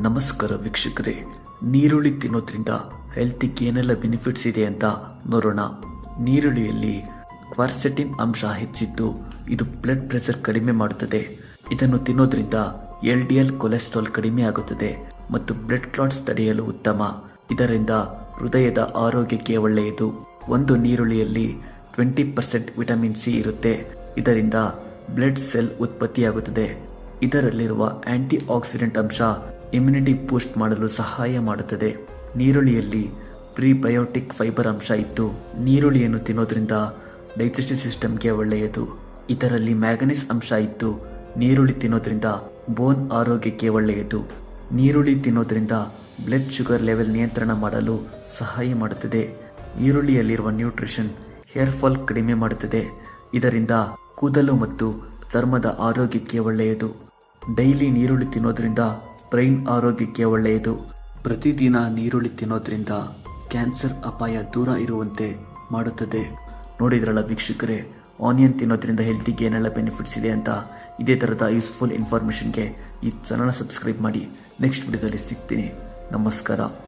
ನಮಸ್ಕಾರ ವೀಕ್ಷಕರೇ, ನೀರುಳ್ಳಿ ತಿನ್ನೋದ್ರಿಂದ ಹೆಲ್ತಿಗೆ ಏನೆಲ್ಲ ಬೆನಿಫಿಟ್ಸ್ ಇದೆ ಅಂತ ನೋಡೋಣ. ನೀರುಳ್ಳಿಯಲ್ಲಿ ಕ್ವಾರ್ಸೆಟಿನ್ ಅಂಶ ಹೆಚ್ಚಿದ್ದು ಇದು ಬ್ಲಡ್ ಪ್ರೆಷರ್ ಕಡಿಮೆ ಮಾಡುತ್ತದೆ. ಇದನ್ನು ತಿನ್ನೋದ್ರಿಂದ LDL ಕೊಲೆಸ್ಟ್ರಾಲ್ ಕಡಿಮೆ ಆಗುತ್ತದೆ ಮತ್ತು ಬ್ಲಡ್ ಕ್ಲಾಟ್ಸ್ ತಡೆಯಲು ಉತ್ತಮ. ಇದರಿಂದ ಹೃದಯದ ಆರೋಗ್ಯಕ್ಕೆ ಒಳ್ಳೆಯದು. ಒಂದು ನೀರುಳ್ಳಿಯಲ್ಲಿ 20% ವಿಟಮಿನ್ ಸಿ ಇರುತ್ತೆ. ಇದರಿಂದ ಬ್ಲಡ್ ಸೆಲ್ ಉತ್ಪತ್ತಿಯಾಗುತ್ತದೆ. ಇದರಲ್ಲಿರುವ ಆಂಟಿ ಆಕ್ಸಿಡೆಂಟ್ ಅಂಶ ಇಮ್ಯುನಿಟಿ ಬೂಸ್ಟ್ ಮಾಡಲು ಸಹಾಯ ಮಾಡುತ್ತದೆ. ನೀರುಳ್ಳಿಯಲ್ಲಿ ಪ್ರಿಬಯೋಟಿಕ್ ಫೈಬರ್ ಅಂಶ ಇದ್ದು ನೀರುಳ್ಳಿಯನ್ನು ತಿನ್ನೋದ್ರಿಂದ ಡೈಜೆಸ್ಟಿವ್ ಸಿಸ್ಟಮ್ಗೆ ಒಳ್ಳೆಯದು. ಇದರಲ್ಲಿ ಮ್ಯಾಗನೀಸ್ ಅಂಶ ಇದ್ದು ನೀರುಳ್ಳಿ ತಿನ್ನೋದ್ರಿಂದ ಬೋನ್ ಆರೋಗ್ಯಕ್ಕೆ ಒಳ್ಳೆಯದು. ನೀರುಳ್ಳಿ ತಿನ್ನೋದ್ರಿಂದ ಬ್ಲಡ್ ಶುಗರ್ ಲೆವೆಲ್ ನಿಯಂತ್ರಣ ಮಾಡಲು ಸಹಾಯ ಮಾಡುತ್ತದೆ. ಈರುಳ್ಳಿಯಲ್ಲಿರುವ ನ್ಯೂಟ್ರಿಷನ್ ಹೇರ್ ಫಾಲ್ ಕಡಿಮೆ ಮಾಡುತ್ತದೆ. ಇದರಿಂದ ಕೂದಲು ಮತ್ತು ಚರ್ಮದ ಆರೋಗ್ಯಕ್ಕೆ ಒಳ್ಳೆಯದು. ಡೈಲಿ ನೀರುಳ್ಳಿ ತಿನ್ನೋದ್ರಿಂದ ಬ್ರೈನ್ ಆರೋಗ್ಯಕ್ಕೆ ಒಳ್ಳೆಯದು. ಪ್ರತಿದಿನ ನೀರುಳ್ಳಿ ತಿನ್ನೋದ್ರಿಂದ ಕ್ಯಾನ್ಸರ್ ಅಪಾಯ ದೂರ ಇರುವಂತೆ ಮಾಡುತ್ತದೆ. ನೋಡಿದ್ರಲ್ಲ ವೀಕ್ಷಕರೇ, ಆನಿಯನ್ ತಿನ್ನೋದ್ರಿಂದ ಹೆಲ್ತಿಗೆ ಏನೆಲ್ಲ ಬೆನಿಫಿಟ್ಸ್ ಇದೆ ಅಂತ. ಇದೇ ಥರದ ಯೂಸ್ಫುಲ್ ಇನ್ಫಾರ್ಮೇಷನ್ಗೆ ಈ ಚಾನಲ್ ಸಬ್ಸ್ಕ್ರೈಬ್ ಮಾಡಿ. ನೆಕ್ಸ್ಟ್ ವಿಡಿಯೋದಲ್ಲಿ ಸಿಗ್ತೀನಿ. ನಮಸ್ಕಾರ.